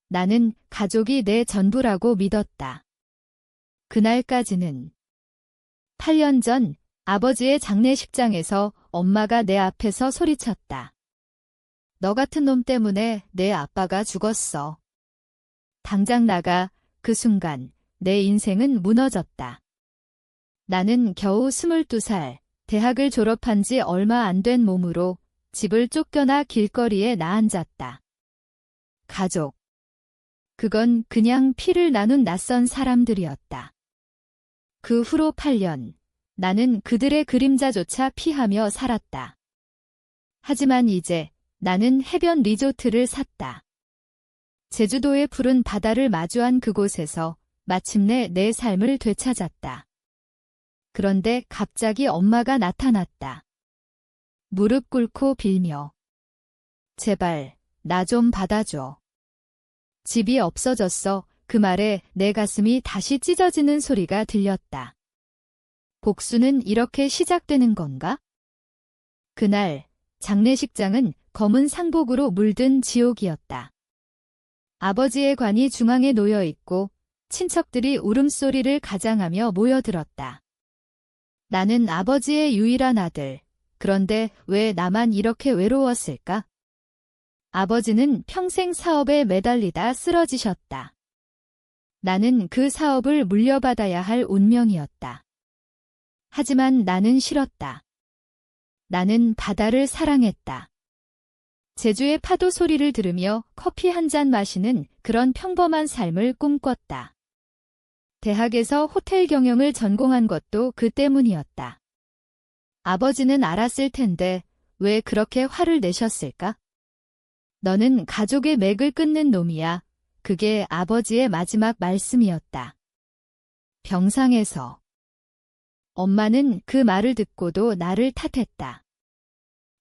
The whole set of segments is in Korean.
나는 가족이 내 전부라고 믿었다. 그날까지는. 8년 전 아버지의 장례식장에서 엄마가 내 앞에서 소리쳤다. 너 같은 놈 때문에 내 아빠가 죽었어. 당장 나가. 그 순간 내 인생은 무너졌다. 나는 겨우 22살, 대학을 졸업한 지 얼마 안 된 몸으로 집을 쫓겨나 길거리에 나앉았다. 가족. 그건 그냥 피를 나눈 낯선 사람들이었다. 그 후로 8년, 나는 그들의 그림자조차 피하며 살았다. 하지만 이제 나는 해변 리조트를 샀다. 제주도의 푸른 바다를 마주한 그곳에서 마침내 내 삶을 되찾았다. 그런데 갑자기 엄마가 나타났다. 무릎 꿇고 빌며. 제발, 나 좀 받아줘. 집이 없어졌어. 그 말에 내 가슴이 다시 찢어지는 소리가 들렸다. 복수는 이렇게 시작되는 건가? 그날, 장례식장은 검은 상복으로 물든 지옥이었다. 아버지의 관이 중앙에 놓여 있고 친척들이 울음소리를 가장하며 모여들었다. 나는 아버지의 유일한 아들. 그런데 왜 나만 이렇게 외로웠을까? 아버지는 평생 사업에 매달리다 쓰러지셨다. 나는 그 사업을 물려받아야 할 운명이었다. 하지만 나는 싫었다. 나는 바다를 사랑했다. 제주의 파도 소리를 들으며 커피 한 잔 마시는 그런 평범한 삶을 꿈꿨다. 대학에서 호텔 경영을 전공한 것도 그 때문이었다. 아버지는 알았을 텐데 왜 그렇게 화를 내셨을까? 너는 가족의 맥을 끊는 놈이야. 그게 아버지의 마지막 말씀이었다. 병상에서. 엄마는 그 말을 듣고도 나를 탓했다.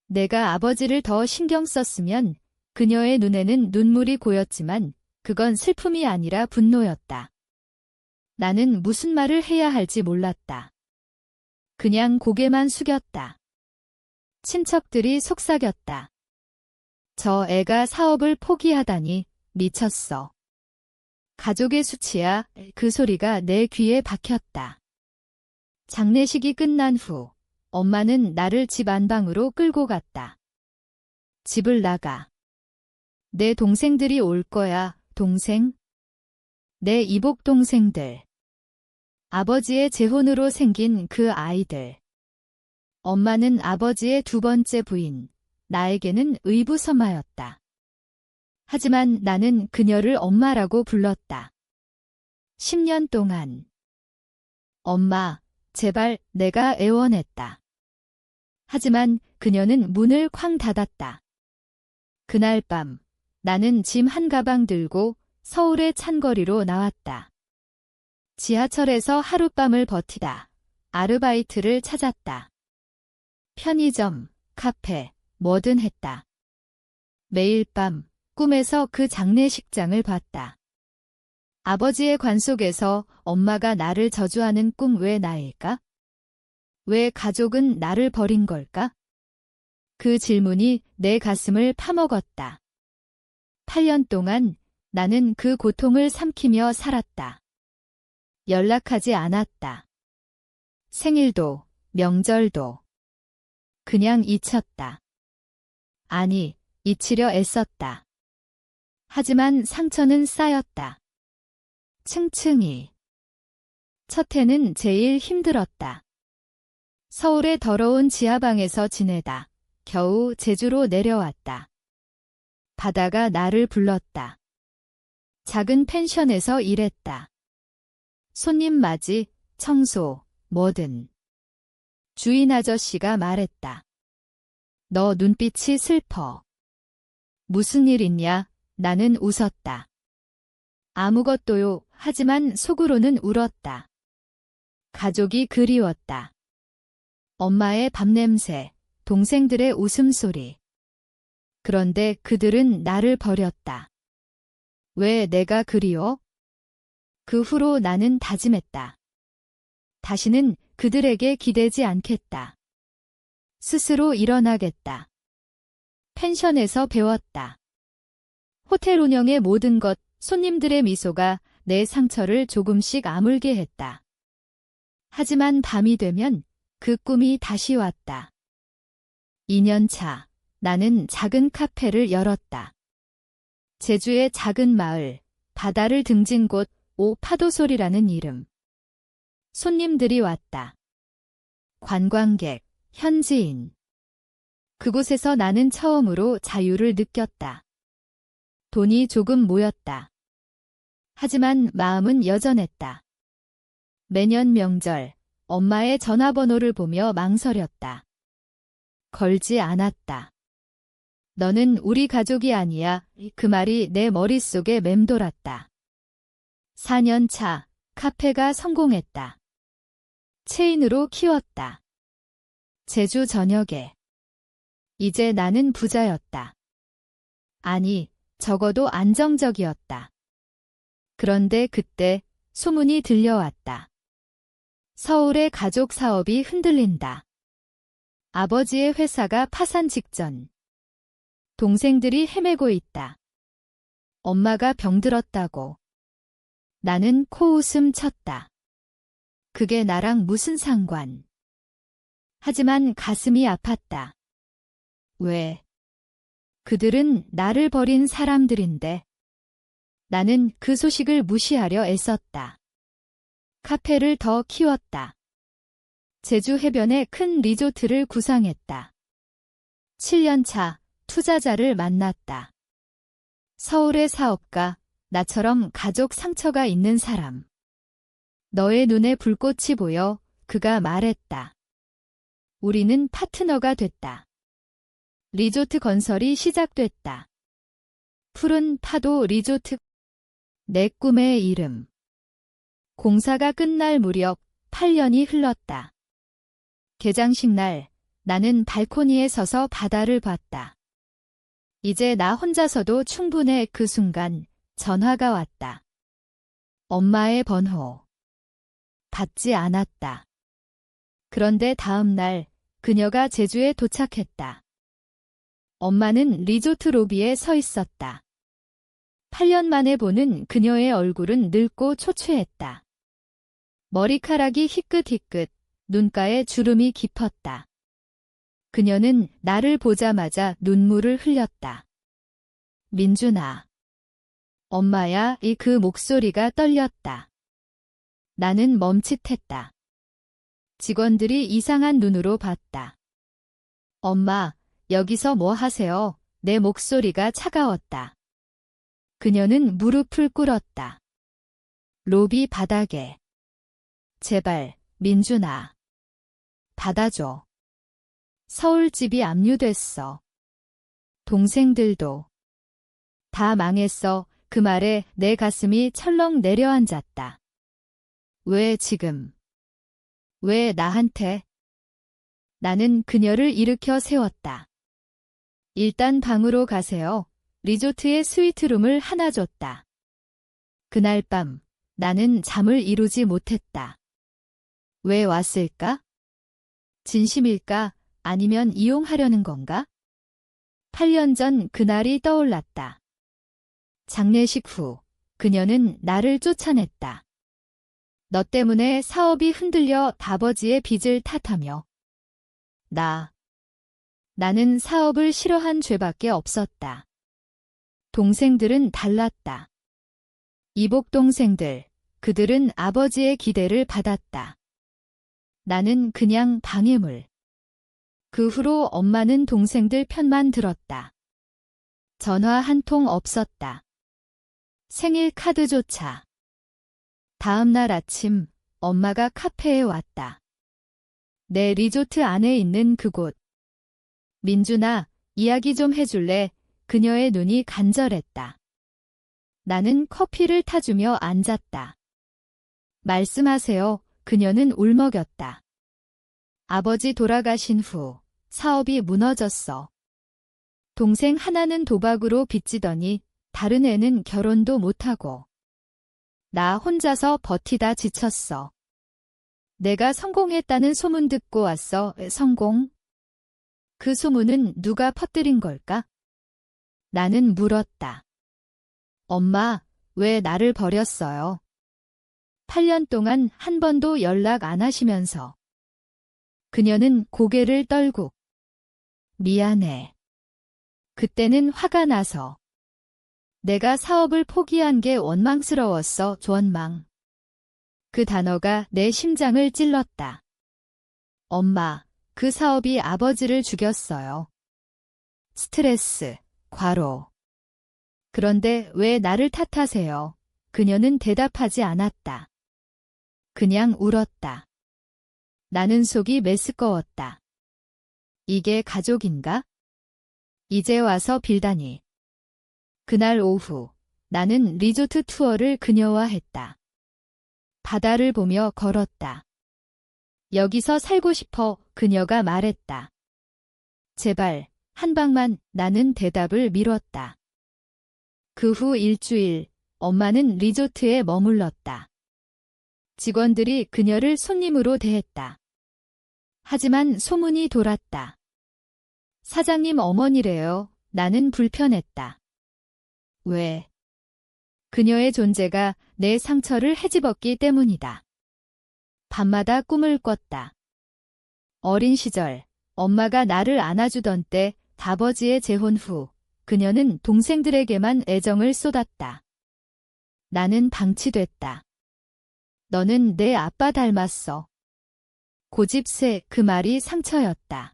내가 아버지를 더 신경 썼으면. 그녀의 눈에는 눈물이 고였지만 그건 슬픔이 아니라 분노였다. 나는 무슨 말을 해야 할지 몰랐다. 그냥 고개만 숙였다. 친척들이 속삭였다. 저 애가 사업을 포기하다니 미쳤어. 가족의 수치야. 그 소리가 내 귀에 박혔다. 장례식이 끝난 후 엄마는 나를 집 안방으로 끌고 갔다. 집을 나가. 내 동생들이 올 거야. 동생? 내 이복 동생들. 아버지의 재혼으로 생긴 그 아이들. 엄마는 아버지의 두 번째 부인. 나에게는 의부섬마였다. 하지만 나는 그녀를 엄마라고 불렀다. 10년 동안. 엄마, 제발. 내가 애원했다. 하지만 그녀는 문을 쾅 닫았다. 그날 밤 나는 짐 한 가방 들고 서울의 찬 거리로 나왔다. 지하철에서 하룻밤을 버티다 아르바이트를 찾았다. 편의점, 카페, 뭐든 했다. 매일 밤 꿈에서 그 장례식장을 봤다. 아버지의 관 속에서 엄마가 나를 저주하는 꿈. 왜 나일까? 왜 가족은 나를 버린 걸까? 그 질문이 내 가슴을 파먹었다. 8년 동안 나는 그 고통을 삼키며 살았다. 연락하지 않았다. 생일도, 명절도. 그냥 잊혔다. 아니, 잊히려 애썼다. 하지만 상처는 쌓였다. 층층이. 첫 해는 제일 힘들었다. 서울의 더러운 지하방에서 지내다 겨우 제주로 내려왔다. 바다가 나를 불렀다. 작은 펜션에서 일했다. 손님 맞이, 청소, 뭐든. 주인 아저씨가 말했다. 너 눈빛이 슬퍼. 무슨 일 있냐? 나는 웃었다. 아무것도요. 하지만 속으로는 울었다. 가족이 그리웠다. 엄마의 밥냄새, 동생들의 웃음소리. 그런데 그들은 나를 버렸다. 왜 내가 그리워? 그 후로 나는 다짐했다. 다시는 그들에게 기대지 않겠다. 스스로 일어나겠다. 펜션에서 배웠다. 호텔 운영의 모든 것, 손님들의 미소가 내 상처를 조금씩 아물게 했다. 하지만 밤이 되면 그 꿈이 다시 왔다. 2년 차, 나는 작은 카페를 열었다. 제주의 작은 마을, 바다를 등진 곳, 파도소리라는 이름. 손님들이 왔다. 관광객, 현지인. 그곳에서 나는 처음으로 자유를 느꼈다. 돈이 조금 모였다. 하지만 마음은 여전했다. 매년 명절, 엄마의 전화번호를 보며 망설였다. 걸지 않았다. 너는 우리 가족이 아니야. 그 말이 내 머릿속에 맴돌았다. 4년 차, 카페가 성공했다. 체인으로 키웠다. 제주 저녁에. 이제 나는 부자였다. 아니, 적어도 안정적이었다. 그런데 그때 소문이 들려왔다. 서울의 가족 사업이 흔들린다. 아버지의 회사가 파산 직전. 동생들이 헤매고 있다. 엄마가 병들었다고. 나는 코웃음 쳤다. 그게 나랑 무슨 상관. 하지만 가슴이 아팠다. 왜? 그들은 나를 버린 사람들인데. 나는 그 소식을 무시하려 애썼다. 카페를 더 키웠다. 제주 해변에 큰 리조트를 구상했다. 7년 차, 투자자를 만났다. 서울의 사업가, 나처럼 가족 상처가 있는 사람. 너의 눈에 불꽃이 보여, 그가 말했다. 우리는 파트너가 됐다. 리조트 건설이 시작됐다. 푸른 파도 리조트. 내 꿈의 이름. 공사가 끝날 무렵 8년이 흘렀다. 개장식 날, 나는 발코니에 서서 바다를 봤다. 이제 나 혼자서도 충분해. 그 순간 전화가 왔다. 엄마의 번호. 받지 않았다. 그런데 다음 날 그녀가 제주에 도착했다. 엄마는 리조트 로비에 서 있었다. 8년 만에 보는 그녀의 얼굴은 늙고 초췌했다. 머리카락이 희끗희끗, 눈가에 주름이 깊었다. 그녀는 나를 보자마자 눈물을 흘렸다. 민준아. 엄마야. 그 목소리가 떨렸다. 나는 멈칫했다. 직원들이 이상한 눈으로 봤다. 엄마, 여기서 뭐 하세요? 내 목소리가 차가웠다. 그녀는 무릎을 꿇었다. 로비 바닥에. 제발, 민준아. 받아줘. 서울집이 압류됐어. 동생들도. 다 망했어. 그 말에 내 가슴이 철렁 내려앉았다. 왜 지금? 왜 나한테? 나는 그녀를 일으켜 세웠다. 일단 방으로 가세요. 리조트의 스위트룸을 하나 줬다. 그날 밤 나는 잠을 이루지 못했다. 왜 왔을까? 진심일까? 아니면 이용하려는 건가? 8년 전 그날이 떠올랐다. 장례식 후 그녀는 나를 쫓아냈다. 너 때문에 사업이 흔들려 아버지의 빚을 탓하며. 나는 사업을 싫어한 죄밖에 없었다. 동생들은 달랐다. 이복 동생들, 그들은 아버지의 기대를 받았다. 나는 그냥 방해물. 그 후로 엄마는 동생들 편만 들었다. 전화 한 통 없었다. 생일 카드조차. 다음 날 아침 엄마가 카페에 왔다. 내 리조트 안에 있는 그곳. 민준아, 이야기 좀 해줄래? 그녀의 눈이 간절했다. 나는 커피를 타주며 앉았다. 말씀하세요. 그녀는 울먹였다. 아버지 돌아가신 후 사업이 무너졌어. 동생 하나는 도박으로 빚지더니 다른 애는 결혼도 못하고. 나 혼자서 버티다 지쳤어. 내가 성공했다는 소문 듣고 왔어. 성공? 그 소문은 누가 퍼뜨린 걸까? 나는 물었다. 엄마, 왜 나를 버렸어요? 8년 동안 한 번도 연락 안 하시면서. 그녀는 고개를 떨고. 미안해. 그때는 화가 나서. 내가 사업을 포기한 게 원망스러웠어, 원망. 그 단어가 내 심장을 찔렀다. 엄마, 그 사업이 아버지를 죽였어요. 스트레스, 과로. 그런데 왜 나를 탓하세요? 그녀는 대답하지 않았다. 그냥 울었다. 나는 속이 메스꺼웠다. 이게 가족인가? 이제 와서 빌다니. 그날 오후, 나는 리조트 투어를 그녀와 했다. 바다를 보며 걸었다. 여기서 살고 싶어, 그녀가 말했다. 제발, 한 방만. 나는 대답을 미뤘다. 그 후 일주일, 엄마는 리조트에 머물렀다. 직원들이 그녀를 손님으로 대했다. 하지만 소문이 돌았다. 사장님 어머니래요. 나는 불편했다. 왜? 그녀의 존재가 내 상처를 헤집었기 때문이다. 밤마다 꿈을 꿨다. 어린 시절, 엄마가 나를 안아주던 때, 아버지의 재혼 후, 그녀는 동생들에게만 애정을 쏟았다. 나는 방치됐다. 너는 내 아빠 닮았어. 고집세, 그 말이 상처였다.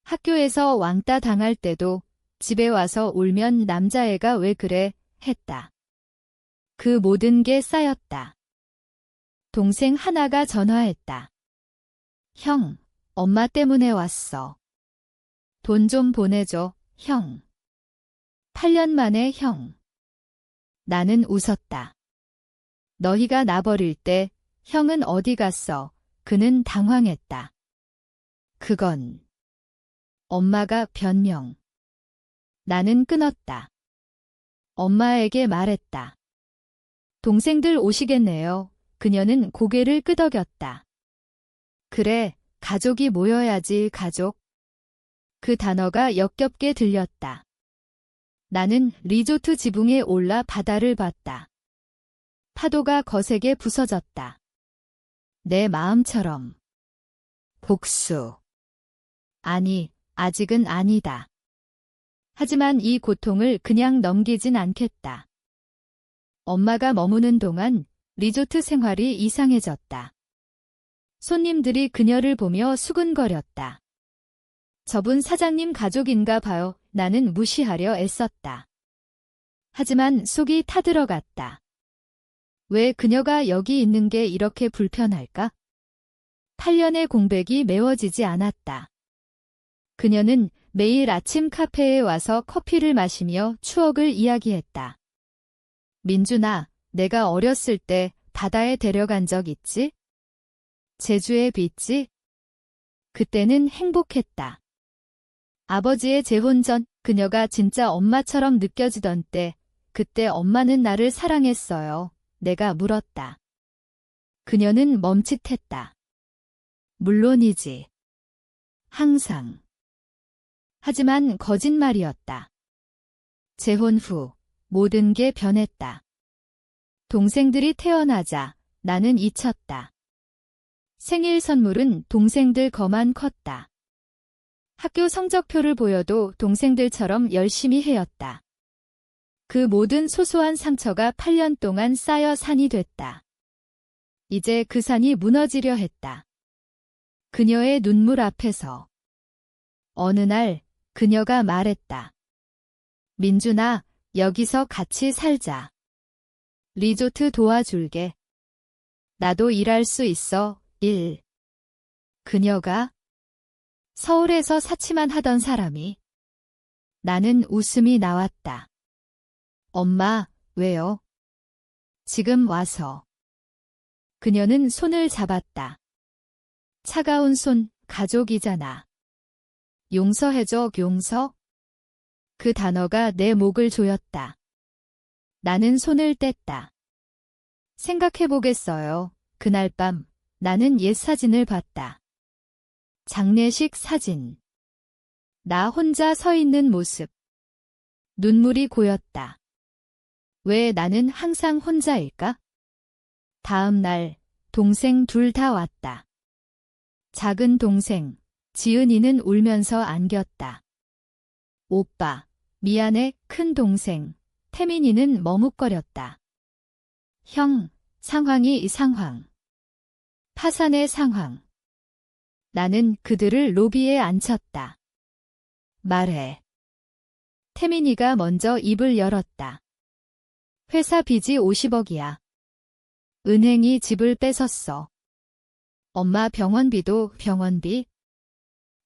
학교에서 왕따 당할 때도 집에 와서 울면 남자애가 왜 그래? 했다. 그 모든 게 쌓였다. 동생 하나가 전화했다. 형, 엄마 때문에 왔어. 돈 좀 보내줘, 형. 8년 만에 형. 나는 웃었다. 너희가 나 버릴 때 형은 어디 갔어? 그는 당황했다. 그건 엄마가 변명. 나는 끊었다. 엄마에게 말했다. 동생들 오시겠네요. 그녀는 고개를 끄덕였다. 그래, 가족이 모여야지, 가족. 그 단어가 역겹게 들렸다. 나는 리조트 지붕에 올라 바다를 봤다. 파도가 거세게 부서졌다. 내 마음처럼. 복수. 아니, 아직은 아니다. 하지만 이 고통을 그냥 넘기진 않겠다. 엄마가 머무는 동안 리조트 생활이 이상해졌다. 손님들이 그녀를 보며 수근거렸다. 저분 사장님 가족인가 봐요. 나는 무시하려 애썼다. 하지만 속이 타들어갔다. 왜 그녀가 여기 있는 게 이렇게 불편할까? 8년의 공백이 메워지지 않았다. 그녀는 매일 아침 카페에 와서 커피를 마시며 추억을 이야기했다. 민준아, 내가 어렸을 때 바다에 데려간 적 있지? 제주에 빚지? 그때는 행복했다. 아버지의 재혼 전 그녀가 진짜 엄마처럼 느껴지던 때, 그때 엄마는 나를 사랑했어요. 내가 물었다. 그녀는 멈칫했다. 물론이지. 항상. 하지만 거짓말이었다. 재혼 후 모든 게 변했다. 동생들이 태어나자 나는 잊혔다. 생일 선물은 동생들 거만 컸다. 학교 성적표를 보여도 동생들처럼 열심히 해였다. 그 모든 소소한 상처가 8년 동안 쌓여 산이 됐다. 이제 그 산이 무너지려 했다. 그녀의 눈물 앞에서. 어느 날 그녀가 말했다. 민준아, 여기서 같이 살자. 리조트 도와줄게. 나도 일할 수 있어, 일. 그녀가 서울에서 사치만 하던 사람이. 나는 웃음이 나왔다. 엄마, 왜요? 지금 와서. 그녀는 손을 잡았다. 차가운 손, 가족이잖아. 용서해줘, 용서? 그 단어가 내 목을 조였다. 나는 손을 뗐다. 생각해보겠어요. 그날 밤 나는 옛 사진을 봤다. 장례식 사진. 나 혼자 서 있는 모습. 눈물이 고였다. 왜 나는 항상 혼자일까? 다음 날 동생 둘 다 왔다. 작은 동생, 지은이는 울면서 안겼다. 오빠, 미안해. 큰 동생, 태민이는 머뭇거렸다. 형, 상황이 상황. 파산의 상황. 나는 그들을 로비에 앉혔다. 말해. 태민이가 먼저 입을 열었다. 회사 빚이 50억이야. 은행이 집을 뺏었어. 엄마 병원비도 병원비.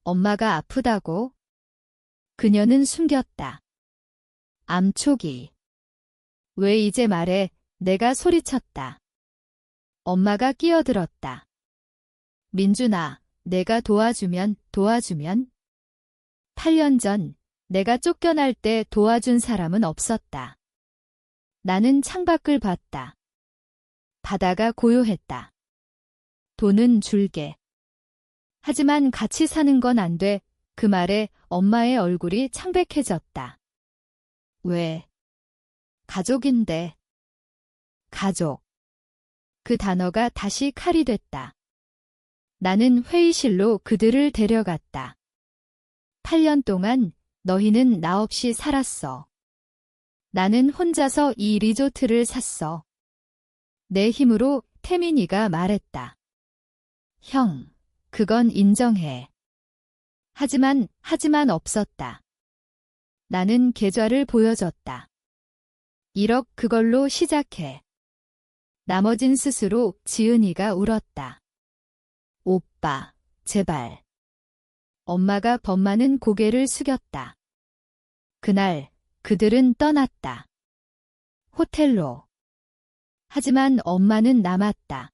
엄마가 아프다고. 그녀는 숨겼다. 암 초기. 왜 이제 말해? 내가 소리쳤다. 엄마가 끼어들었다. 민준아, 내가 도와주면 8년 전 내가 쫓겨날 때 도와준 사람은 없었다. 나는 창밖을 봤다. 바다가 고요했다. 돈은 줄게. 하지만 같이 사는 건 안 돼. 그 말에 엄마의 얼굴이 창백해졌다. 왜? 가족인데. 가족. 그 단어가 다시 칼이 됐다. 나는 회의실로 그들을 데려갔다. 8년 동안 너희는 나 없이 살았어. 나는 혼자서 이 리조트를 샀어. 내 힘으로. 태민이가 말했다. 형, 그건 인정해. 하지만 없었다. 나는 계좌를 보여줬다. 1억 그걸로 시작해. 나머진 스스로. 지은이가 울었다. 오빠, 제발. 엄마가 범 많은 고개를 숙였다. 그날 그들은 떠났다. 호텔로. 하지만 엄마는 남았다.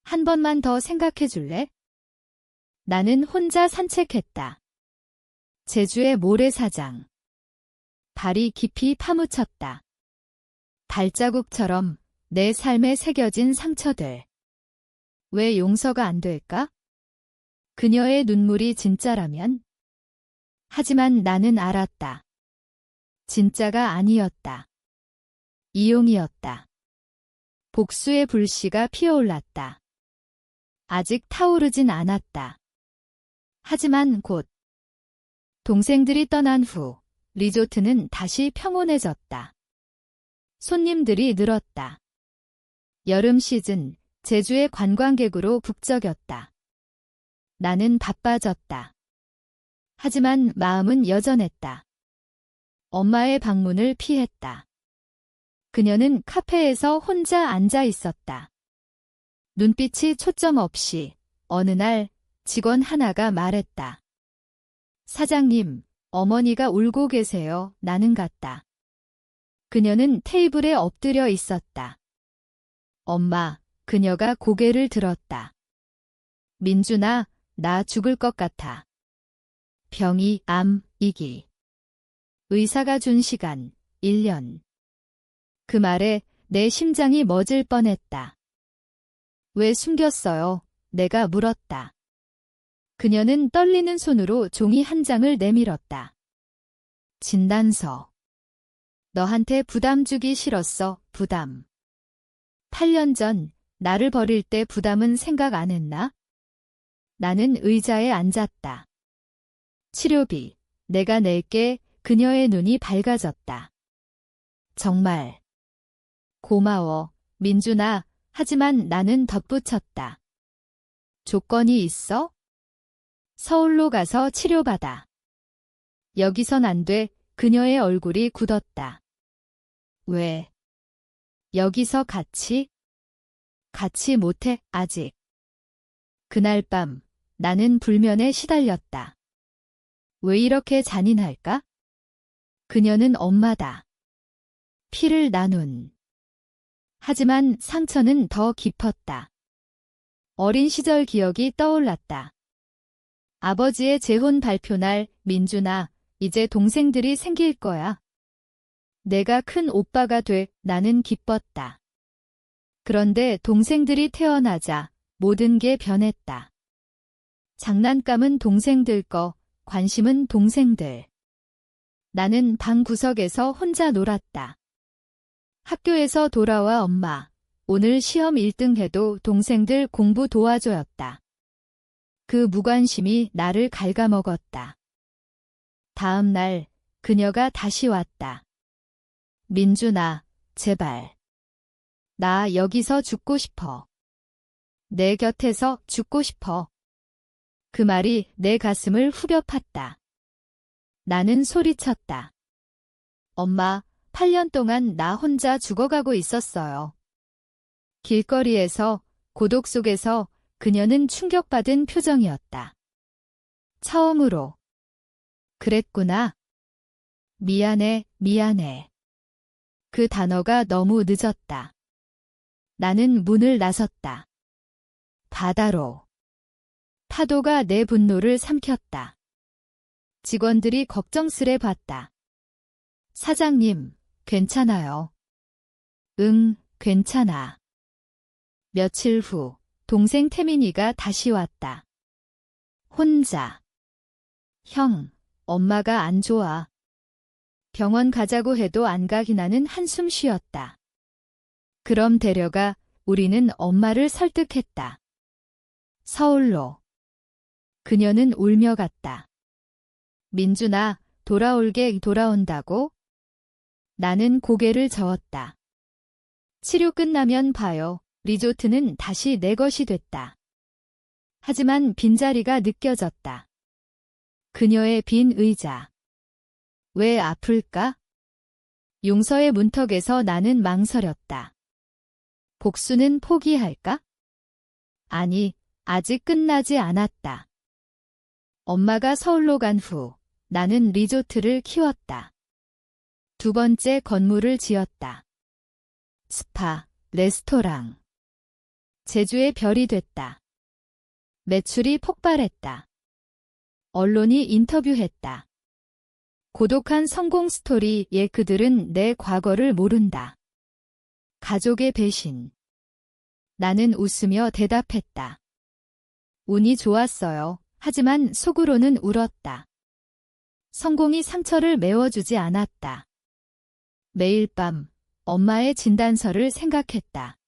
한 번만 더 생각해 줄래? 나는 혼자 산책했다. 제주의 모래사장. 발이 깊이 파묻혔다. 발자국처럼 내 삶에 새겨진 상처들. 왜 용서가 안 될까? 그녀의 눈물이 진짜라면? 하지만 나는 알았다. 진짜가 아니었다. 이용이었다. 복수의 불씨가 피어올랐다. 아직 타오르진 않았다. 하지만 곧. 동생들이 떠난 후 리조트는 다시 평온해졌다. 손님들이 늘었다. 여름 시즌 제주의 관광객으로 북적였다. 나는 바빠졌다. 하지만 마음은 여전했다. 엄마의 방문을 피했다. 그녀는 카페에서 혼자 앉아 있었다. 눈빛이 초점 없이. 어느 날 직원 하나가 말했다. 사장님, 어머니가 울고 계세요. 나는 갔다. 그녀는 테이블에 엎드려 있었다. 엄마. 그녀가 고개를 들었다. 민준아, 나 죽을 것 같아. 병이 암이기. 의사가 준 시간 1년. 그 말에 내 심장이 멎을 뻔했다. 왜 숨겼어요? 내가 물었다. 그녀는 떨리는 손으로 종이 한 장을 내밀었다. 진단서. 너한테 부담 주기 싫었어. 부담. 8년 전 나를 버릴 때 부담은 생각 안 했나? 나는 의자에 앉았다. 치료비. 내가 낼게. 그녀의 눈이 밝아졌다. 정말. 고마워, 민준아. 하지만 나는 덧붙였다. 조건이 있어? 서울로 가서 치료받아. 여기선 안 돼. 그녀의 얼굴이 굳었다. 왜? 여기서 같이? 같이 못해, 아직. 그날 밤 나는 불면에 시달렸다. 왜 이렇게 잔인할까? 그녀는 엄마다. 피를 나눈. 하지만 상처는 더 깊었다. 어린 시절 기억이 떠올랐다. 아버지의 재혼 발표날. 민준아, 이제 동생들이 생길 거야. 내가 큰 오빠가 돼. 나는 기뻤다. 그런데 동생들이 태어나자 모든 게 변했다. 장난감은 동생들 거, 관심은 동생들. 나는 방 구석에서 혼자 놀았다. 학교에서 돌아와 엄마. 오늘 시험 1등 해도 동생들 공부 도와줘였다. 그 무관심이 나를 갉아먹었다. 다음 날 그녀가 다시 왔다. 민준아, 제발. 나 여기서 죽고 싶어. 내 곁에서 죽고 싶어. 그 말이 내 가슴을 후벼 팠다. 나는 소리쳤다. 엄마, 8년 동안 나 혼자 죽어가고 있었어요. 길거리에서, 고독 속에서 그녀는 충격받은 표정이었다. 처음으로. 그랬구나. 미안해, 미안해. 그 단어가 너무 늦었다. 나는 문을 나섰다. 바다로. 파도가 내 분노를 삼켰다. 직원들이 걱정스레 봤다. 사장님, 괜찮아요. 응, 괜찮아. 며칠 후, 동생 태민이가 다시 왔다. 혼자. 형, 엄마가 안 좋아. 병원 가자고 해도 안 가긴 하는 한숨 쉬었다. 그럼 데려가. 우리는 엄마를 설득했다. 서울로. 그녀는 울며 갔다. 민준아, 돌아올게. 돌아온다고? 나는 고개를 저었다. 치료 끝나면 봐요. 리조트는 다시 내 것이 됐다. 하지만 빈자리가 느껴졌다. 그녀의 빈 의자. 왜 아플까? 용서의 문턱에서 나는 망설였다. 복수는 포기할까? 아니, 아직 끝나지 않았다. 엄마가 서울로 간 후 나는 리조트를 키웠다. 두 번째 건물을 지었다. 스파, 레스토랑. 제주의 별이 됐다. 매출이 폭발했다. 언론이 인터뷰했다. 고독한 성공 스토리에 그들은 내 과거를 모른다. 가족의 배신. 나는 웃으며 대답했다. 운이 좋았어요. 하지만 속으로는 울었다. 성공이 상처를 메워주지 않았다. 매일 밤 엄마의 진단서를 생각했다.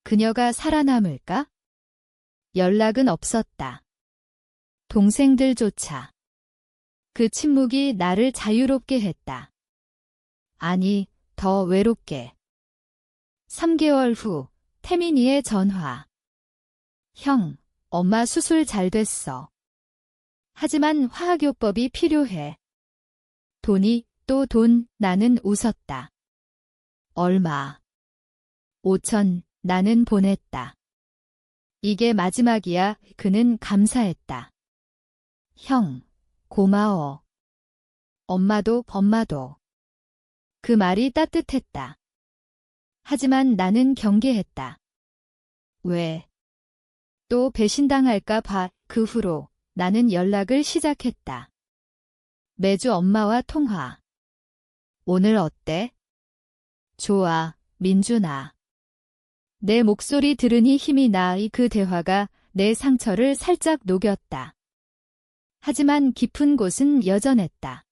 그녀가 살아남을까? 연락은 없었다. 동생들조차. 그 침묵이 나를 자유롭게 했다. 아니, 더 외롭게. 3개월 후 태민이의 전화. 형, 엄마 수술 잘 됐어. 하지만 화학요법이 필요해. 돈이 또 돈. 나는 웃었다. 얼마? 5천. 나는 보냈다. 이게 마지막이야. 그는 감사했다. 형, 고마워. 엄마도. 그 말이 따뜻했다. 하지만 나는 경계했다. 왜? 또 배신당할까 봐. 그 후로 나는 연락을 시작했다. 매주 엄마와 통화. 오늘 어때? 좋아, 민준아. 내 목소리 들으니 힘이 나. 그 대화가 내 상처를 살짝 녹였다. 하지만 깊은 곳은 여전했다.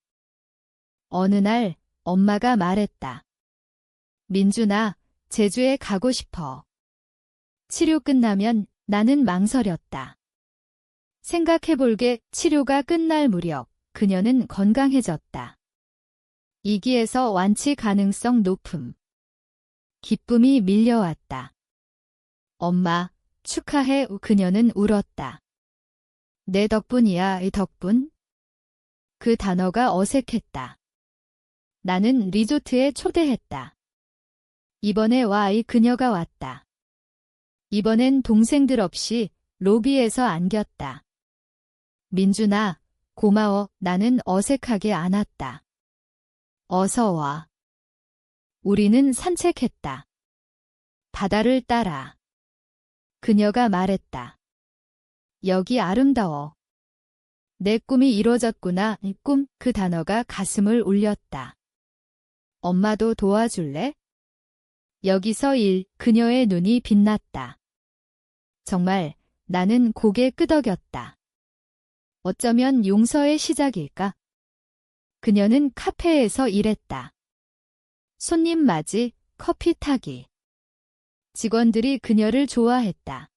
어느 날 엄마가 말했다. 민준아, 제주에 가고 싶어. 치료 끝나면. 나는 망설였다. 생각해볼게. 치료가 끝날 무렵 그녀는 건강해졌다. 이기에서 완치 가능성 높음. 기쁨이 밀려왔다. 엄마, 축하해. 그녀는 울었다. 내 덕분이야. 덕분? 그 단어가 어색했다. 나는 리조트에 초대했다. 이번에 와. 그녀가 왔다. 이번엔 동생들 없이 로비에서 안겼다. 민준아, 고마워. 나는 어색하게 안았다. 어서 와. 우리는 산책했다. 바다를 따라. 그녀가 말했다. 여기 아름다워. 내 꿈이 이루어졌구나. 꿈. 그 단어가 가슴을 울렸다. 엄마도 도와줄래? 여기서 그녀의 눈이 빛났다. 정말 나는 고개 끄덕였다. 어쩌면 용서의 시작일까? 그녀는 카페에서 일했다. 손님 맞이, 커피 타기. 직원들이 그녀를 좋아했다.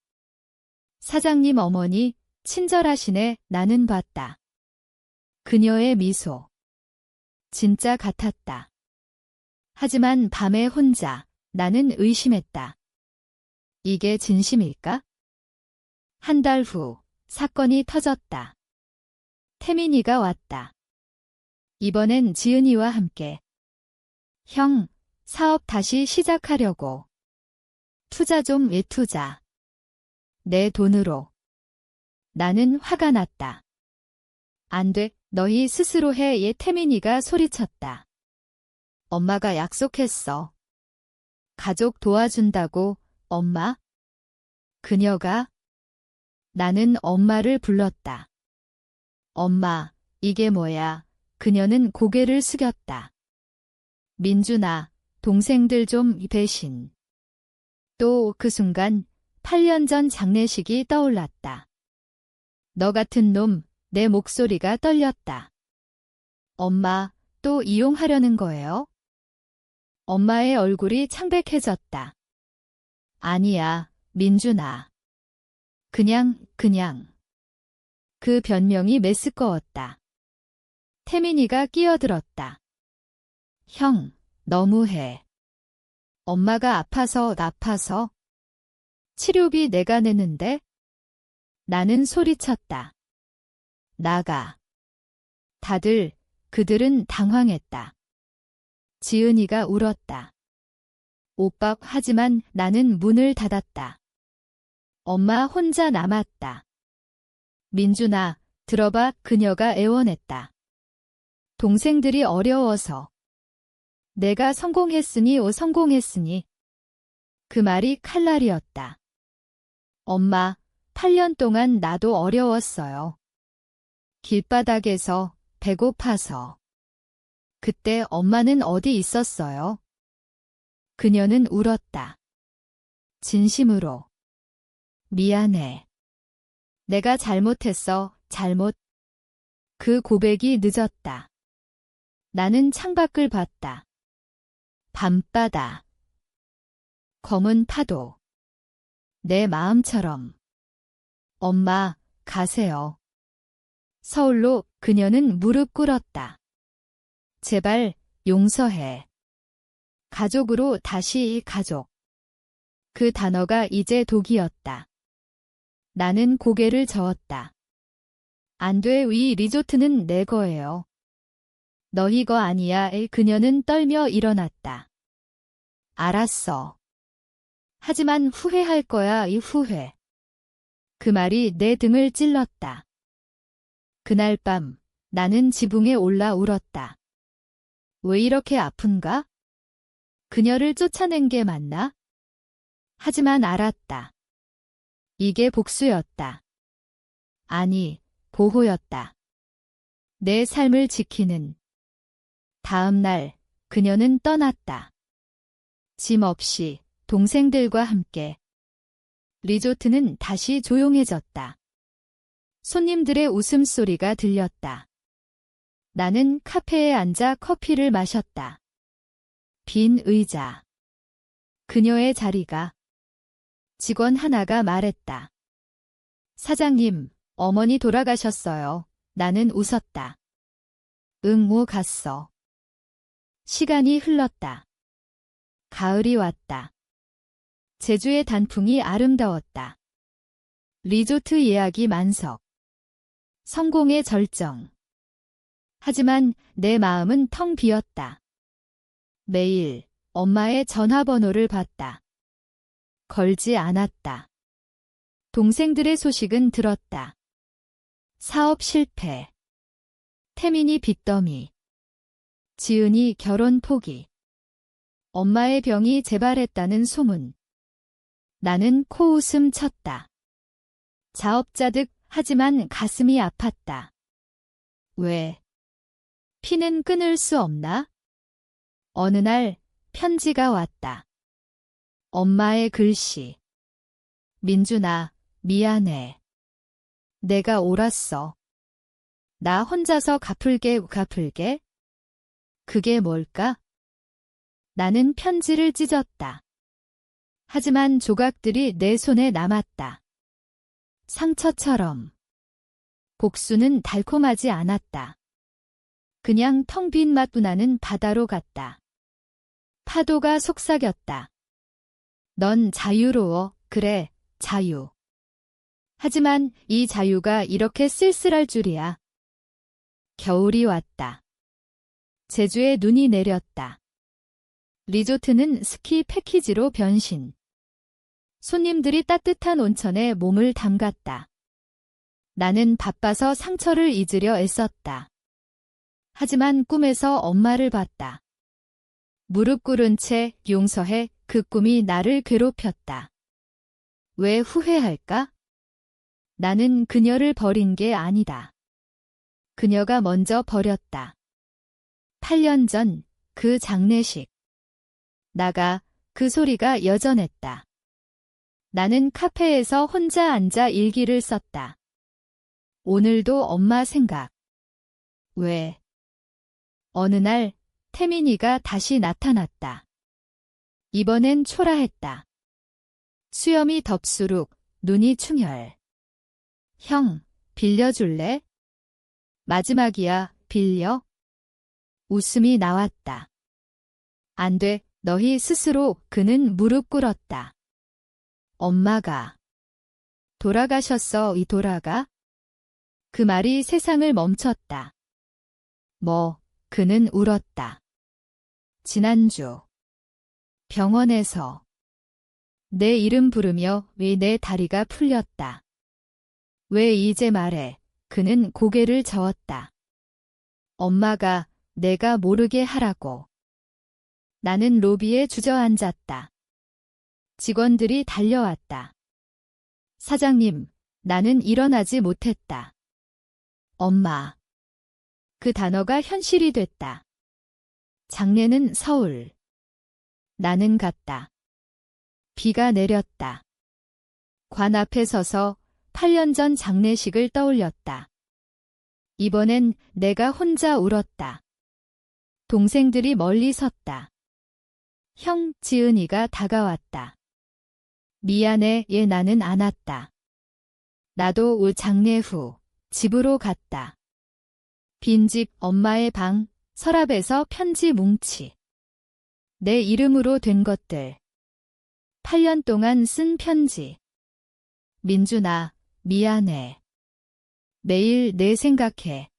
사장님 어머니, 친절하시네. 나는 봤다. 그녀의 미소. 진짜 같았다. 하지만 밤에 혼자 나는 의심했다. 이게 진심일까? 한 달 후 사건이 터졌다. 태민이가 왔다. 이번엔 지은이와 함께. 형, 사업 다시 시작하려고. 투자 좀 투자. 내 돈으로. 나는 화가 났다. 안 돼, 너희 스스로 해. 태민이가 소리쳤다. 엄마가 약속했어. 가족 도와준다고, 엄마? 그녀가? 나는 엄마를 불렀다. 엄마, 이게 뭐야? 그녀는 고개를 숙였다. 민준아, 동생들 좀 대신. 또 그 순간 8년 전 장례식이 떠올랐다. 너 같은 놈, 내 목소리가 떨렸다. 엄마, 또 이용하려는 거예요? 엄마의 얼굴이 창백해졌다. 아니야, 민준아. 그냥. 그 변명이 메스꺼웠다. 태민이가 끼어들었다. 형, 너무해. 엄마가 아파서. 치료비 내가 내는데? 나는 소리쳤다. 나가. 그들은 당황했다. 지은이가 울었다. 오빠, 하지만 나는 문을 닫았다. 엄마 혼자 남았다. 민준아, 들어봐. 그녀가 애원했다. 동생들이 어려워서. 내가 성공했으니. 그 말이 칼날이었다. 엄마, 8년 동안 나도 어려웠어요. 길바닥에서, 배고파서. 그때 엄마는 어디 있었어요? 그녀는 울었다. 진심으로. 미안해. 내가 잘못했어. 그 고백이 늦었다. 나는 창밖을 봤다. 밤바다. 검은 파도. 내 마음처럼. 엄마, 가세요. 서울로. 그녀는 무릎 꿇었다. 제발, 용서해. 가족으로 다시 가족. 그 단어가 이제 독이었다. 나는 고개를 저었다. 안 돼, 이 리조트는 내 거예요. 너희 거 아니야. 그녀는 떨며 일어났다. 알았어. 하지만 후회할 거야. 후회. 그 말이 내 등을 찔렀다. 그날 밤 나는 지붕에 올라 울었다. 왜 이렇게 아픈가? 그녀를 쫓아낸 게 맞나? 하지만 알았다. 이게 복수였다. 아니, 보호였다. 내 삶을 지키는. 다음 날 그녀는 떠났다. 짐 없이 동생들과 함께. 리조트는 다시 조용해졌다. 손님들의 웃음소리가 들렸다. 나는 카페에 앉아 커피를 마셨다. 빈 의자. 그녀의 자리가. 직원 하나가 말했다. 사장님, 어머니 돌아가셨어요. 나는 웃었다. 응, 갔어. 시간이 흘렀다. 가을이 왔다. 제주의 단풍이 아름다웠다. 리조트 예약이 만석. 성공의 절정. 하지만 내 마음은 텅 비었다. 매일 엄마의 전화번호를 봤다. 걸지 않았다. 동생들의 소식은 들었다. 사업 실패. 태민이 빚더미. 지은이 결혼 포기. 엄마의 병이 재발했다는 소문. 나는 코웃음 쳤다. 자업자득. 하지만 가슴이 아팠다. 왜? 피는 끊을 수 없나? 어느 날 편지가 왔다. 엄마의 글씨. 민준아, 미안해. 내가 옳았어. 나 혼자서 갚을게. 그게 뭘까? 나는 편지를 찢었다. 하지만 조각들이 내 손에 남았다. 상처처럼. 복수는 달콤하지 않았다. 그냥 텅 빈 맛도 나는 바다로 갔다. 파도가 속삭였다. 넌 자유로워. 그래, 자유. 하지만 이 자유가 이렇게 쓸쓸할 줄이야. 겨울이 왔다. 제주에 눈이 내렸다. 리조트는 스키 패키지로 변신. 손님들이 따뜻한 온천에 몸을 담갔다. 나는 바빠서 상처를 잊으려 애썼다. 하지만 꿈에서 엄마를 봤다. 무릎 꿇은 채 용서해. 그 꿈이 나를 괴롭혔다. 왜 후회할까? 나는 그녀를 버린 게 아니다. 그녀가 먼저 버렸다. 8년 전 그 장례식. 나가 그 소리가 여전했다. 나는 카페에서 혼자 앉아 일기를 썼다. 오늘도 엄마 생각. 왜? 어느 날 태민이가 다시 나타났다. 이번엔 초라했다. 수염이 덥수룩, 눈이 충혈. 형, 빌려줄래? 마지막이야, 빌려? 웃음이 나왔다. 안 돼, 너희 스스로. 그는 무릎 꿇었다. 엄마가 돌아가셨어. 이 돌아가? 그 말이 세상을 멈췄다. 뭐, 그는 울었다. 지난주 병원에서 내 이름 부르며 왜 내 다리가 풀렸다. 왜 이제 말해? 그는 고개를 저었다. 엄마가 내가 모르게 하라고. 나는 로비에 주저앉았다. 직원들이 달려왔다. 사장님, 나는 일어나지 못했다. 엄마. 그 단어가 현실이 됐다. 장례는 서울. 나는 갔다. 비가 내렸다. 관 앞에 서서 8년 전 장례식을 떠올렸다. 이번엔 내가 혼자 울었다. 동생들이 멀리 섰다. 형, 지은이가 다가왔다. 미안해. 얘. 나는 안 왔다. 나도 장례 후 집으로 갔다. 빈집, 엄마의 방, 서랍에서 편지 뭉치. 내 이름으로 된 것들. 8년 동안 쓴 편지. 민준아, 미안해. 매일 내 생각해.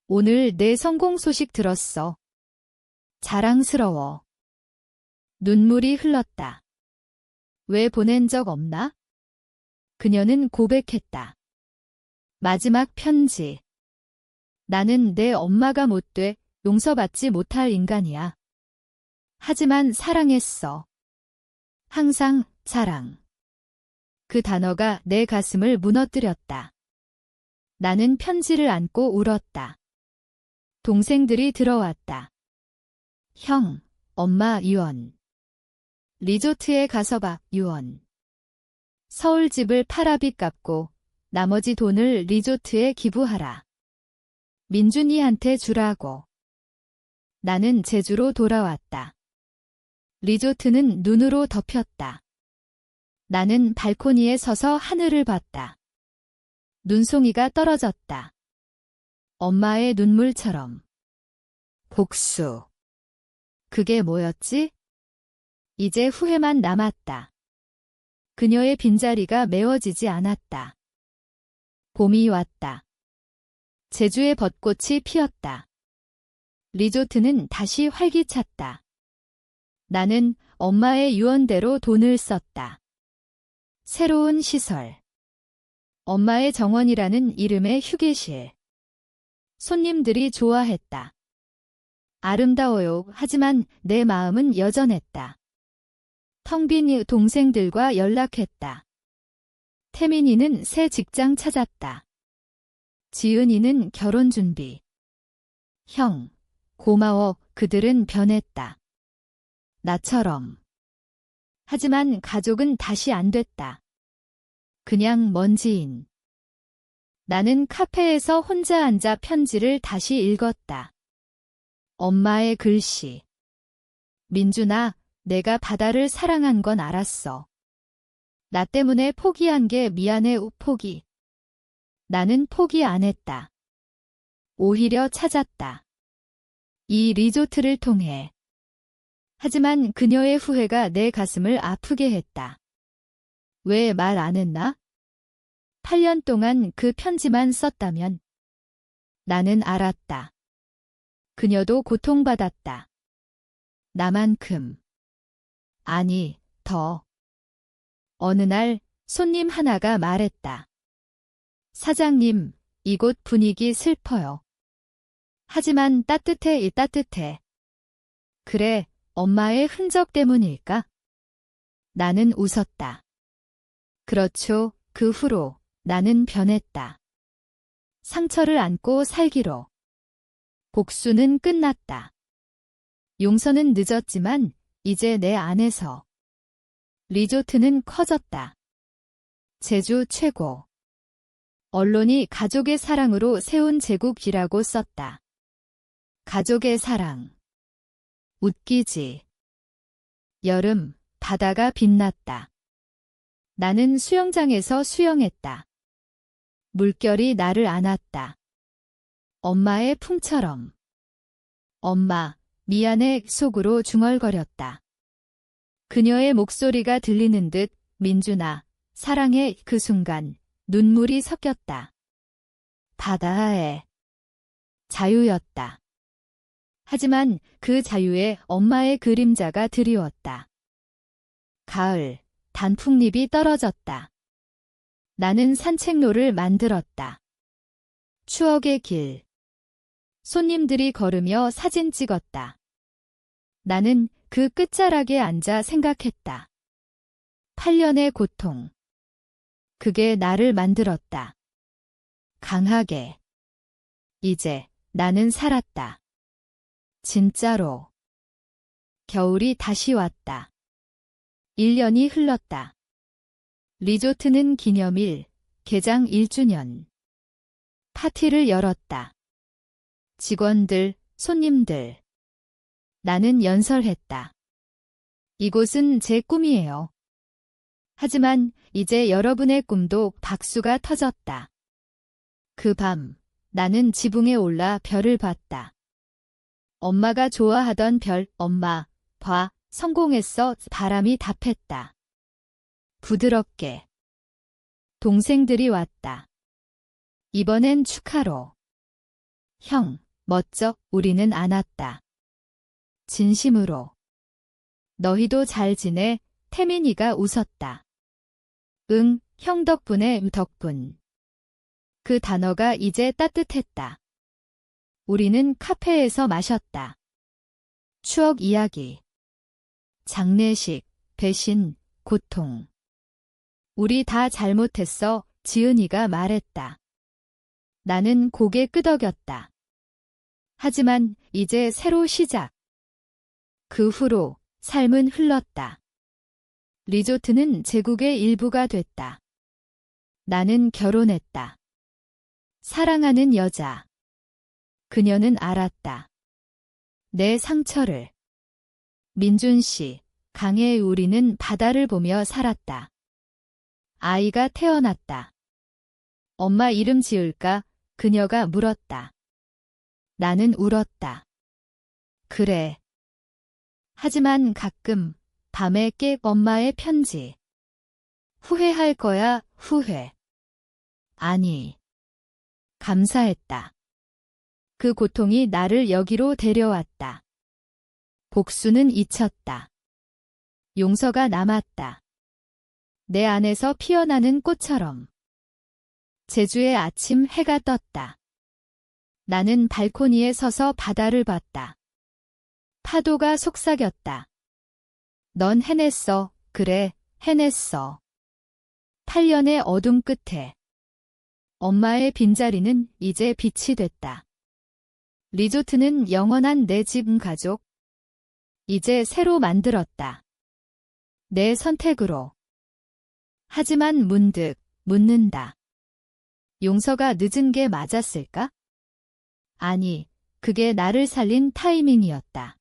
오늘 내 성공 소식 들었어. 자랑스러워. 눈물이 흘렀다. 왜 보낸 적 없나? 그녀는 고백했다. 마지막 편지. 나는 내 엄마가 못돼 용서받지 못할 인간이야. 하지만 사랑했어. 항상 사랑. 그 단어가 내 가슴을 무너뜨렸다. 나는 편지를 안고 울었다. 동생들이 들어왔다. 형, 엄마 유언. 리조트에 가서 봐, 유언. 서울집을 파라빚 갚고 나머지 돈을 리조트에 기부하라. 민준이한테 주라고. 나는 제주로 돌아왔다. 리조트는 눈으로 덮였다. 나는 발코니에 서서 하늘을 봤다. 눈송이가 떨어졌다. 엄마의 눈물처럼. 복수. 그게 뭐였지? 이제 후회만 남았다. 그녀의 빈자리가 메워지지 않았다. 봄이 왔다. 제주의 벚꽃이 피었다. 리조트는 다시 활기찼다. 나는 엄마의 유언대로 돈을 썼다. 새로운 시설. 엄마의 정원이라는 이름의 휴게실. 손님들이 좋아했다. 아름다워요. 하지만 내 마음은 여전했다. 텅 빈 동생들과 연락했다. 태민이는 새 직장 찾았다. 지은이는 결혼 준비. 형, 고마워. 그들은 변했다. 나처럼. 하지만 가족은 다시 안 됐다. 그냥 먼지인. 나는 카페에서 혼자 앉아 편지를 다시 읽었다. 엄마의 글씨. 민준아, 내가 바다를 사랑한 건 알았어. 나 때문에 포기한 게 미안해. 포기. 나는 포기 안 했다. 오히려 찾았다. 이 리조트를 통해. 하지만 그녀의 후회가 내 가슴을 아프게 했다. 왜 말 안 했나? 8년 동안 그 편지만 썼다면. 나는 알았다. 그녀도 고통받았다. 나만큼. 아니, 더. 어느 날 손님 하나가 말했다. 사장님, 이곳 분위기 슬퍼요. 하지만 따뜻해. 따뜻해. 그래, 엄마의 흔적 때문일까? 나는 웃었다. 그렇죠. 그 후로 나는 변했다. 상처를 안고 살기로. 복수는 끝났다. 용서는 늦었지만 이제 내 안에서. 리조트는 커졌다. 제주 최고. 언론이 가족의 사랑으로 세운 제국이라고 썼다. 가족의 사랑. 웃기지. 여름, 바다가 빛났다. 나는 수영장에서 수영했다. 물결이 나를 안았다. 엄마의 품처럼. 엄마, 미안해 속으로 중얼거렸다. 그녀의 목소리가 들리는 듯 민준아, 사랑해 그 순간 눈물이 섞였다. 바다의 자유였다. 하지만 그 자유에 엄마의 그림자가 드리웠다. 가을, 단풍잎이 떨어졌다. 나는 산책로를 만들었다. 추억의 길. 손님들이 걸으며 사진 찍었다. 나는 그 끝자락에 앉아 생각했다. 8년의 고통. 그게 나를 만들었다. 강하게. 이제 나는 살았다. 진짜로. 겨울이 다시 왔다. 1년이 흘렀다. 리조트는 기념일, 개장 1주년. 파티를 열었다. 직원들, 손님들. 나는 연설했다. 이곳은 제 꿈이에요. 하지만 이제 여러분의 꿈도 박수가 터졌다. 그 밤, 나는 지붕에 올라 별을 봤다. 엄마가 좋아하던 별, 엄마, 봐, 성공했어. 바람이 답했다. 부드럽게. 동생들이 왔다. 이번엔 축하로. 형, 멋져. 우리는 안았다. 진심으로. 너희도 잘 지내. 태민이가 웃었다. 응, 형 덕분에 덕분. 그 단어가 이제 따뜻했다. 우리는 카페에서 마셨다. 추억 이야기. 장례식, 배신, 고통. 우리 다 잘못했어. 지은이가 말했다. 나는 고개 끄덕였다. 하지만 이제 새로 시작. 그 후로 삶은 흘렀다. 리조트는 제국의 일부가 됐다. 나는 결혼했다. 사랑하는 여자. 그녀는 알았다. 내 상처를. 민준 씨, 강해의 우리는 바다를 보며 살았다. 아이가 태어났다. 엄마 이름 지을까? 그녀가 물었다. 나는 울었다. 그래. 하지만 가끔 밤에 깨 엄마의 편지. 후회할 거야, 후회. 아니. 감사했다. 그 고통이 나를 여기로 데려왔다. 복수는 잊혔다. 용서가 남았다. 내 안에서 피어나는 꽃처럼. 제주의 아침 해가 떴다. 나는 발코니에 서서 바다를 봤다. 파도가 속삭였다. 넌 해냈어. 그래, 해냈어. 8년의 어둠 끝에. 엄마의 빈자리는 이제 빛이 됐다. 리조트는 영원한 내 집 가족. 이제 새로 만들었다. 내 선택으로. 하지만 문득 묻는다. 용서가 늦은 게 맞았을까? 아니, 그게 나를 살린 타이밍이었다.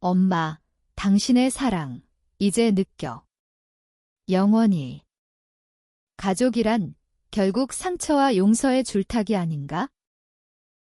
엄마, 당신의 사랑, 이제 느껴. 영원히. 가족이란 결국 상처와 용서의 줄타기 아닌가?